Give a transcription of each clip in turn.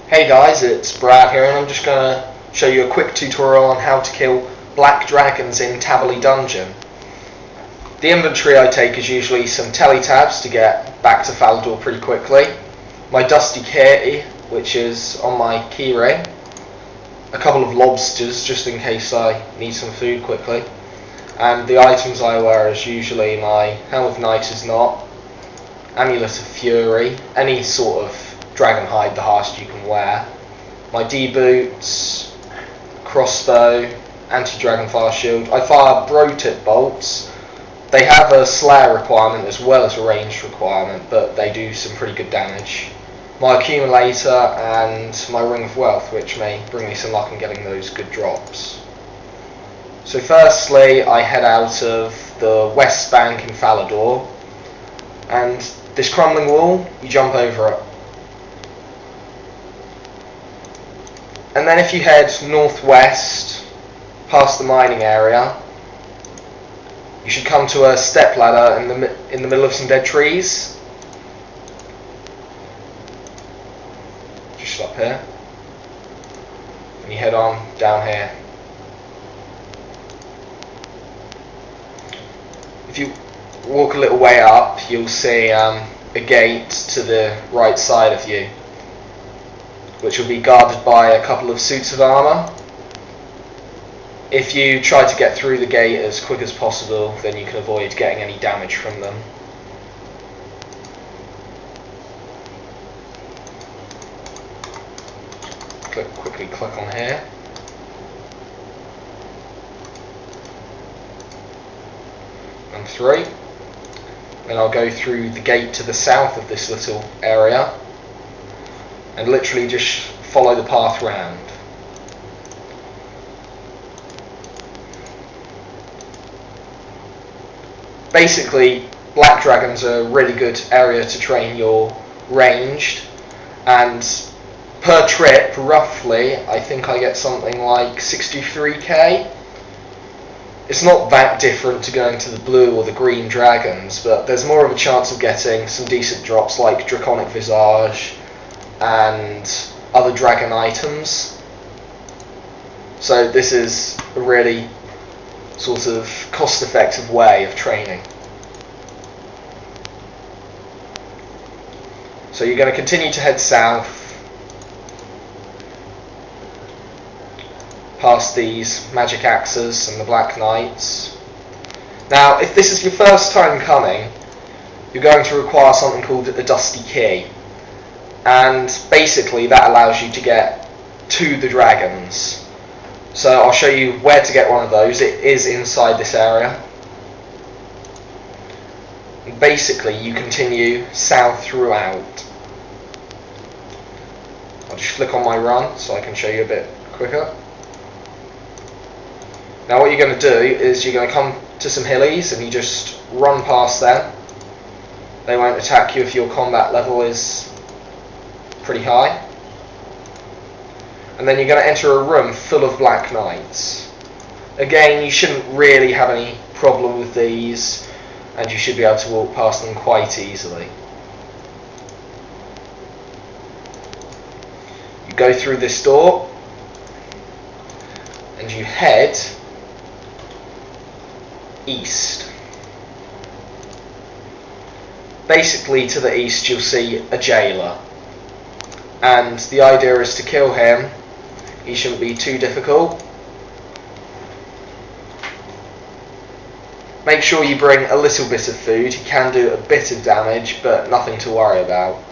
Hey guys, it's Brad here, and I'm just going to show you a quick tutorial on how to kill black dragons in Taberley Dungeon. The inventory I take is usually some teletabs to get back to Falador pretty quickly, my dusty key, which is on my keyring, a couple of lobsters just in case I need some food quickly, and the items I wear is usually my Helm of Night is not, Amulet of Fury, any sort of dragon hide, the hardest you can wear, my D-boots, crossbow, anti-dragon fire shield. I fire bro-tip bolts. They have a slayer requirement as well as a ranged requirement, but they do some pretty good damage. My accumulator and my ring of wealth, which may bring me some luck in getting those good drops. So firstly, I head out of the west bank in Falador, and this crumbling wall, you jump over it. And then if you head northwest past the mining area, you should come to a step ladder in the middle of some dead trees. Just up here. And you head on down here. If you walk a little way up, you'll see a gate to the right side of you, which will be guarded by a couple of suits of armour. If you try to get through the gate as quick as possible, then you can avoid getting any damage from them. Quickly click on here. And through. Then I'll go through the gate to the south of this little area, and literally just follow the path round. Basically, black dragons are a really good area to train your ranged, and per trip, roughly, I think I get something like 63k. It's not that different to going to the blue or the green dragons, but there's more of a chance of getting some decent drops like Draconic Visage and other dragon items. So this is a really sort of cost-effective way of training. So you're going to continue to head south past these magic axes and the black knights. Now, if this is your first time coming, you're going to require something called a dusty key. And basically that allows you to get to the dragons. So I'll show you where to get one of those. It is inside this area. And basically you continue south throughout. I'll just flick on my run so I can show you a bit quicker. Now what you're going to do is you're going to come to some hillies and you just run past them. They won't attack you if your combat level is pretty high. And then you're going to enter a room full of black knights. Again, you shouldn't really have any problem with these, and you should be able to walk past them quite easily. You go through this door and you head east. Basically to the east you'll see a jailer, and the idea is to kill him. He shouldn't be too difficult. Make sure you bring a little bit of food. He can do a bit of damage, but nothing to worry about.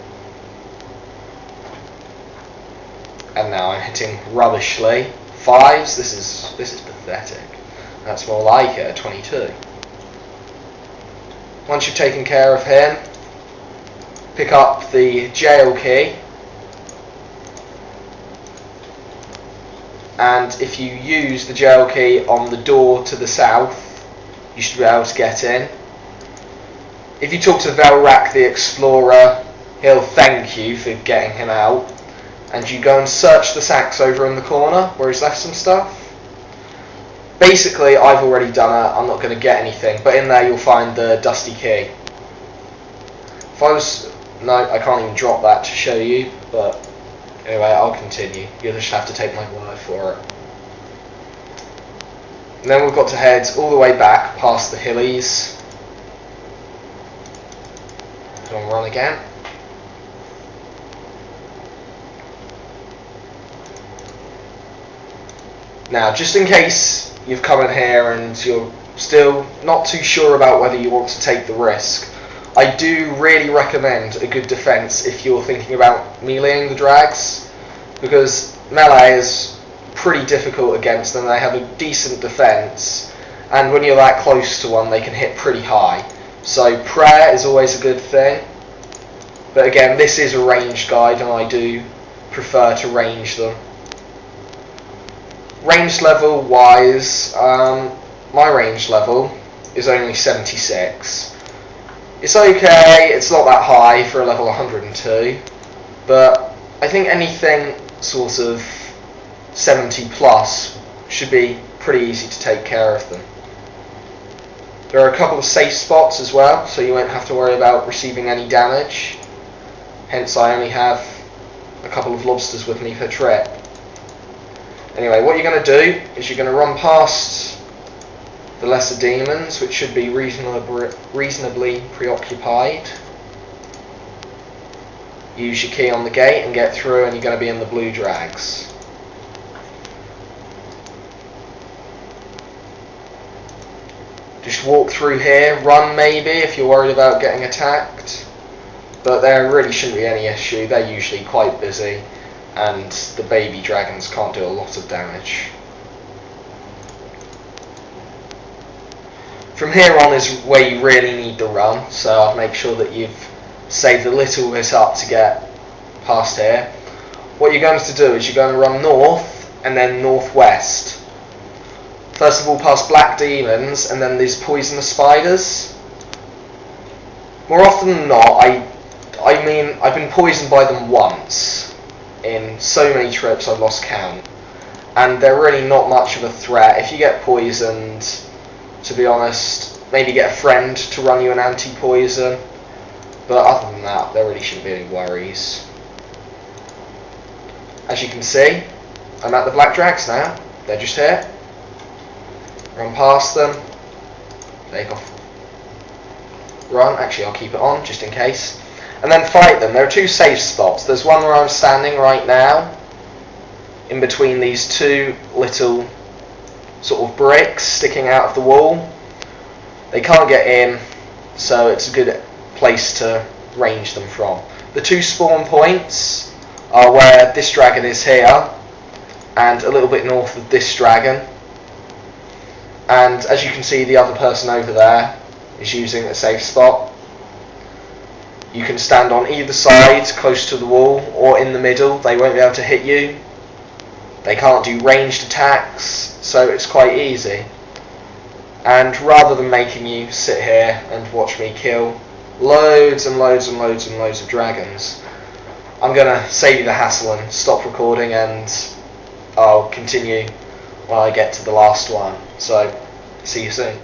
And now I'm hitting rubbishly. 5s, this is pathetic. That's more like it, a 22. Once you've taken care of him, pick up the jail key, and if you use the jail key on the door to the south, you should be able to get in. If you talk to Velrak the Explorer, he'll thank you for getting him out, and you go and search the sacks over in the corner where he's left some stuff. Basically, I've already done it, I'm not going to get anything, but in there you'll find the dusty key. No, I can't even drop that to show you, but Anyway, I'll continue. You'll just have to take my word for it. And then we've got to head all the way back past the hillies. Put on run again. Now, just in case you've come in here and you're still not too sure about whether you want to take the risk, I do really recommend a good defense if you're thinking about meleeing the drags, because melee is pretty difficult against them. They have a decent defense, and when you're that close to one, they can hit pretty high. So prayer is always a good thing, but again, this is a ranged guide and I do prefer to range them. Range level wise, my range level is only 76. It's okay, it's not that high for a level 102, but I think anything sort of 70 plus should be pretty easy to take care of them. There are a couple of safe spots as well, so you won't have to worry about receiving any damage. Hence I only have a couple of lobsters with me per trip. Anyway, what you're going to do is you're going to run past the lesser demons, which should be reasonably preoccupied. Use your key on the gate and get through, and you're going to be in the blue drags. Just walk through here, run maybe if you're worried about getting attacked, but there really shouldn't be any issue. They're usually quite busy and the baby dragons can't do a lot of damage. From here on is where you really need to run, so I'll make sure that you've saved a little bit up to get past here. What you're going to do is you're going to run north and then northwest. First of all past black demons and then these poisonous spiders. More often than not, I mean I've been poisoned by them once. In so many trips I've lost count. And they're really not much of a threat. If you get poisoned, to be honest, maybe get a friend to run you an anti-poison, but other than that, there really shouldn't be any worries. As you can see, I'm at the black drags now. They're just here. Run past them. Take off. Run. Actually, I'll keep it on just in case. And then fight them. There are two safe spots. There's one where I'm standing right now, in between these two little sort of bricks sticking out of the wall. They can't get in, so it's a good place to range them from. The two spawn points are where this dragon is here and a little bit north of this dragon, and as you can see, the other person over there is using a safe spot. You can stand on either side close to the wall or in the middle. They won't be able to hit you. They can't do ranged attacks, so it's quite easy. And rather than making you sit here and watch me kill loads and loads and loads and loads of dragons, I'm going to save you the hassle and stop recording, and I'll continue when I get to the last one. So, see you soon.